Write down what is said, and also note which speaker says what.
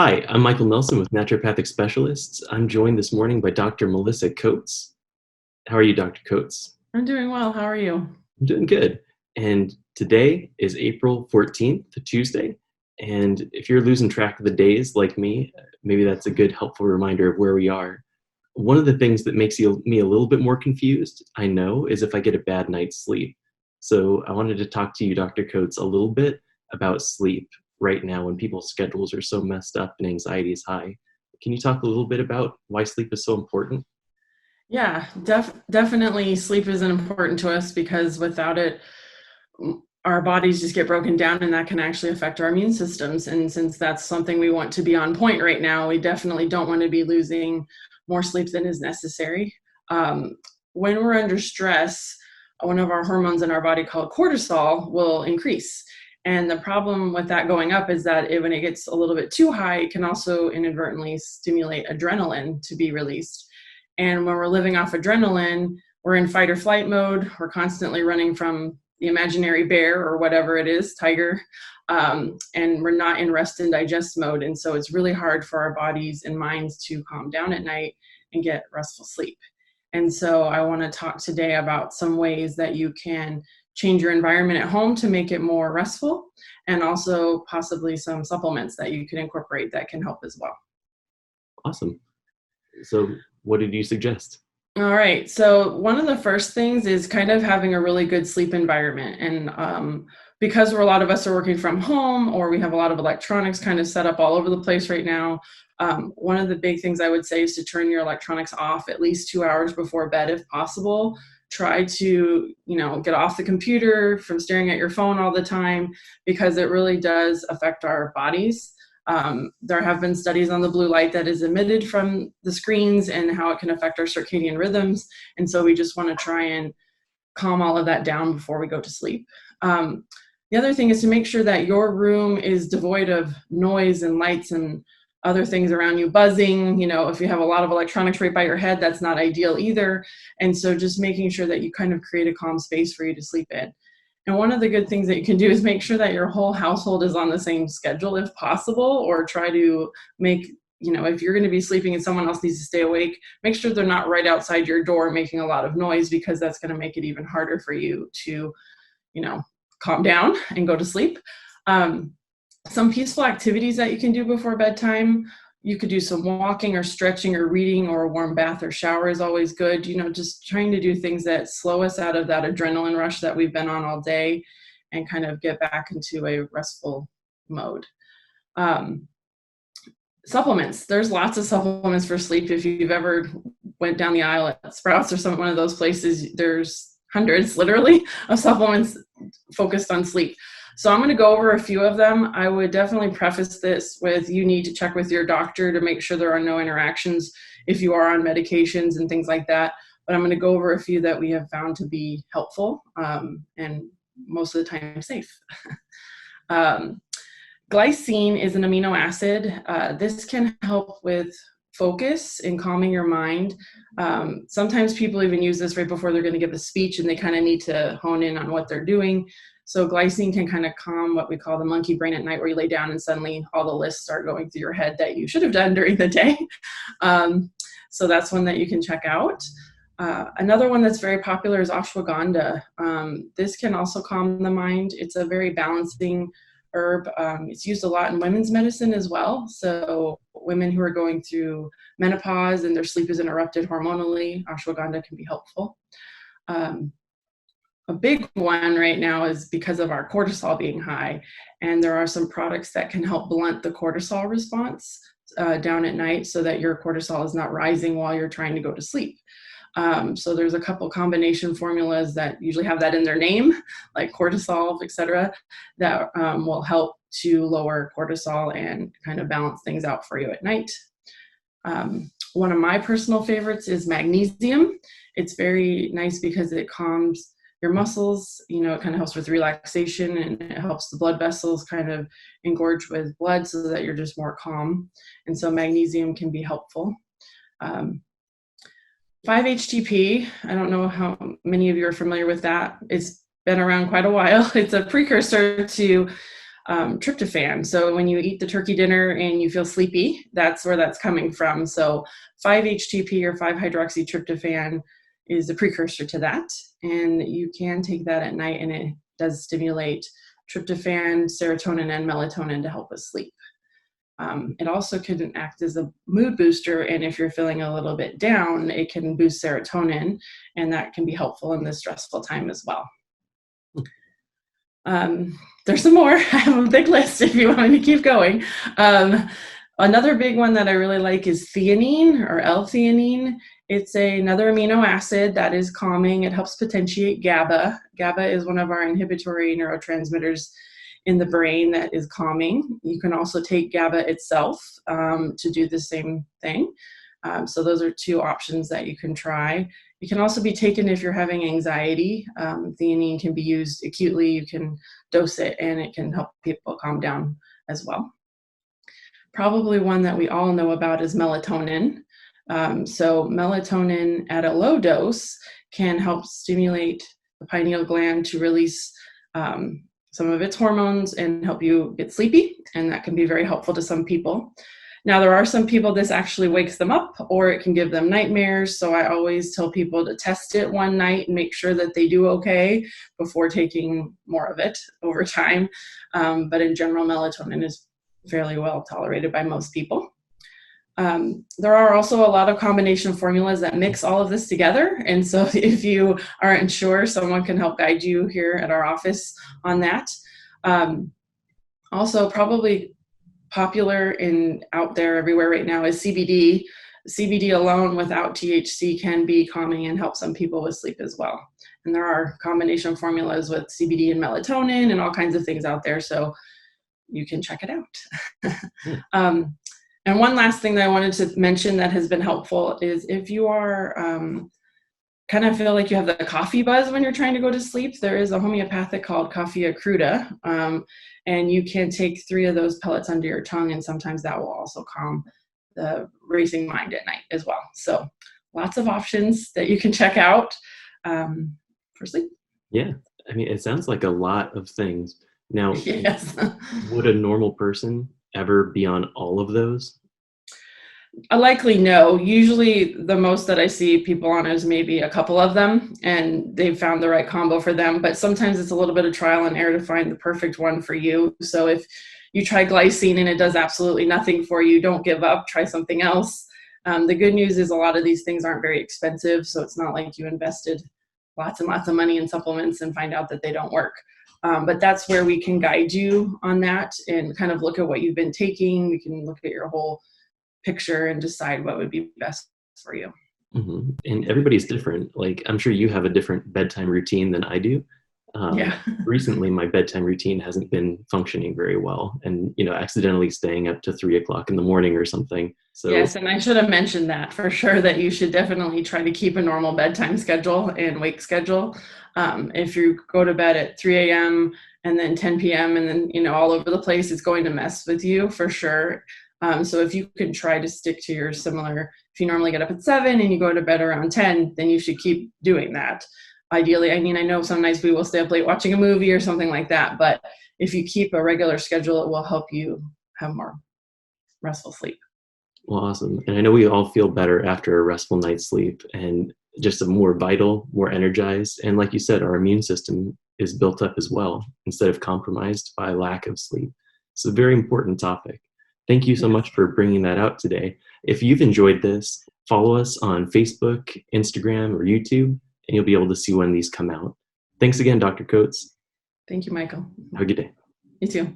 Speaker 1: Hi, I'm Michael Nelson with Naturopathic Specialists. I'm joined this morning by Dr. Melissa Coates. How are you, Dr. Coates?
Speaker 2: I'm doing well. How are you?
Speaker 1: I'm doing good. And today is April 14th, Tuesday. And if you're losing track of the days like me, maybe that's a good, helpful reminder of where we are. One of the things that makes me a little bit more confused, I know, is if I get a bad night's sleep. So I wanted to talk to you, Dr. Coates, a little bit about sleep right now when people's schedules are so messed up and anxiety is high. Can you talk a little bit about why sleep is so important?
Speaker 2: Yeah, definitely sleep is important to us because without it, our bodies just get broken down and that can actually affect our immune systems. And since that's something we want to be on point right now, we definitely don't want to be losing more sleep than is necessary. Um, when we're under stress, one of our hormones in our body called cortisol will increase. And the problem with that going up is that when it gets a little bit too high, it can also inadvertently stimulate adrenaline to be released. And when we're living off adrenaline, we're in fight or flight mode. We're constantly running from the imaginary bear or whatever it is, tiger, and we're not in rest and digest mode. And so it's really hard for our bodies and minds to calm down at night and get restful sleep. And so I want to talk today about some ways that you can change your environment at home to make it more restful, and also possibly some supplements that you can incorporate that can help as well.
Speaker 1: Awesome. So, what did you suggest?
Speaker 2: All right. So one of the first things is kind of having a really good sleep environment. And because a lot of us are working from home or we have a lot of electronics kind of set up all over the place right now, one of the big things I would say is to turn your electronics off at least 2 hours before bed if possible. Try to, get off the computer from staring at your phone all the time because it really does affect our bodies. There have been studies on the blue light that is emitted from the screens and how it can affect our circadian rhythms. And so we just want to try and calm all of that down before we go to sleep. The other thing is to make sure that your room is devoid of noise and lights and other things around you buzzing. If you have a lot of electronics right by your head, that's not ideal either. And so just making sure that you kind of create a calm space for you to sleep in. And one of the good things that you can do is make sure that your whole household is on the same schedule if possible, or try to make, if you're going to be sleeping and someone else needs to stay awake, make sure they're not right outside your door making a lot of noise, because that's going to make it even harder for you to, you know, calm down and go to sleep. Um, some peaceful activities that you can do before bedtime. You could do some walking or stretching or reading, or a warm bath or shower is always good. Just trying to do things that slow us out of that adrenaline rush that we've been on all day and kind of get back into a restful mode. Um, Supplements. There's lots of supplements for sleep. If you've ever went down the aisle at Sprouts or one of those places, there's hundreds literally of supplements focused on sleep. So I'm going to go over a few of them. I would definitely preface this with you need to check with your doctor to make sure there are no interactions if you are on medications and things like that. But I'm going to go over a few that we have found to be helpful and most of the time safe. um, Glycine is an amino acid. This can help with focus and calming your mind. Sometimes people even use this right before they're going to give a speech and they kind of need to hone in on what they're doing. So glycine can kind of calm what we call the monkey brain at night, where you lay down and suddenly all the lists start going through your head that you should have done during the day. So that's one that you can check out. Another one that's very popular is ashwagandha. This can also calm the mind. It's a very balancing herb. It's used a lot in women's medicine as well. So women who are going through menopause and their sleep is interrupted hormonally, ashwagandha can be helpful. A big one right now is because of our cortisol being high, and there are some products that can help blunt the cortisol response down at night so that your cortisol is not rising while you're trying to go to sleep. So there's a couple combination formulas that usually have that in their name, like cortisol, etc., that will help to lower cortisol and kind of balance things out for you at night. One of my personal favorites is magnesium. It's very nice because it calms your muscles. It kind of helps with relaxation, and it helps the blood vessels kind of engorge with blood so that you're just more calm. And so magnesium can be helpful. 5-HTP, I don't know how many of you are familiar with that. It's been around quite a while. It's a precursor to tryptophan. So when you eat the turkey dinner and you feel sleepy, that's where that's coming from. So 5-HTP or 5-hydroxytryptophan is a precursor to that. And you can take that at night, and it does stimulate tryptophan, serotonin, and melatonin to help us sleep. It also can act as a mood booster, and if you're feeling a little bit down, it can boost serotonin, and that can be helpful in this stressful time as well. There's some more. I have a big list if you want me to keep going. Another big one that I really like is theanine, or L-theanine. It's another amino acid that is calming. It helps potentiate GABA. GABA is one of our inhibitory neurotransmitters in the brain that is calming. You can also take GABA itself to do the same thing. So those are two options that you can try. It can also be taken if you're having anxiety. Theanine can be used acutely. You can dose it, and it can help people calm down as well. Probably one that we all know about is melatonin. So melatonin at a low dose can help stimulate the pineal gland to release some of its hormones and help you get sleepy, and that can be very helpful to some people. Now, there are some people this actually wakes them up, or it can give them nightmares, so I always tell people to test it one night and make sure that they do okay before taking more of it over time. But in general, melatonin is fairly well tolerated by most people. There are also a lot of combination formulas that mix all of this together. And so if you aren't sure, someone can help guide you here at our office on that. Also, probably popular and out there everywhere right now is CBD. CBD alone without THC can be calming and help some people with sleep as well. And there are combination formulas with CBD and melatonin and all kinds of things out there. So you can check it out. And one last thing that I wanted to mention that has been helpful is if you are kind of feel like you have the coffee buzz when you're trying to go to sleep, there is a homeopathic called Coffea cruda, and you can take 3 of those pellets under your tongue, and sometimes that will also calm the racing mind at night as well. So lots of options that you can check out for sleep.
Speaker 1: Yeah, I mean, it sounds like a lot of things. Now,
Speaker 2: yes.
Speaker 1: Would a normal person ever be on all of those?
Speaker 2: Likely no. Usually the most that I see people on is maybe a couple of them, and they've found the right combo for them. But sometimes it's a little bit of trial and error to find the perfect one for you. So if you try glycine and it does absolutely nothing for you, don't give up. Try something else. The good news is a lot of these things aren't very expensive, so it's not like you invested lots and lots of money in supplements and find out that they don't work. But that's where we can guide you on that and kind of look at what you've been taking. We can look at your whole picture and decide what would be best for you.
Speaker 1: Mm-hmm. And everybody's different. Like, I'm sure you have a different bedtime routine than I do. Recently, my bedtime routine hasn't been functioning very well, and accidentally staying up to 3 o'clock in the morning or something. So
Speaker 2: yes, and I should have mentioned that for sure, that you should definitely try to keep a normal bedtime schedule and wake schedule. If you go to bed at 3 a.m. and then 10 p.m. and then all over the place, it's going to mess with you for sure. So if you can try to stick to your similar, if you normally get up at 7 and you go to bed around 10, then you should keep doing that. Ideally, I mean, I know some nights we will stay up late watching a movie or something like that, but if you keep a regular schedule, it will help you have more restful sleep.
Speaker 1: Well, awesome. And I know we all feel better after a restful night's sleep, and just a more vital, more energized. And like you said, our immune system is built up as well, instead of compromised by lack of sleep. It's a very important topic. Thank you so much for bringing that out today. If you've enjoyed this, follow us on Facebook, Instagram, or YouTube, and you'll be able to see when these come out. Thanks again, Dr. Coates.
Speaker 2: Thank you, Michael.
Speaker 1: Have a good day.
Speaker 2: You too.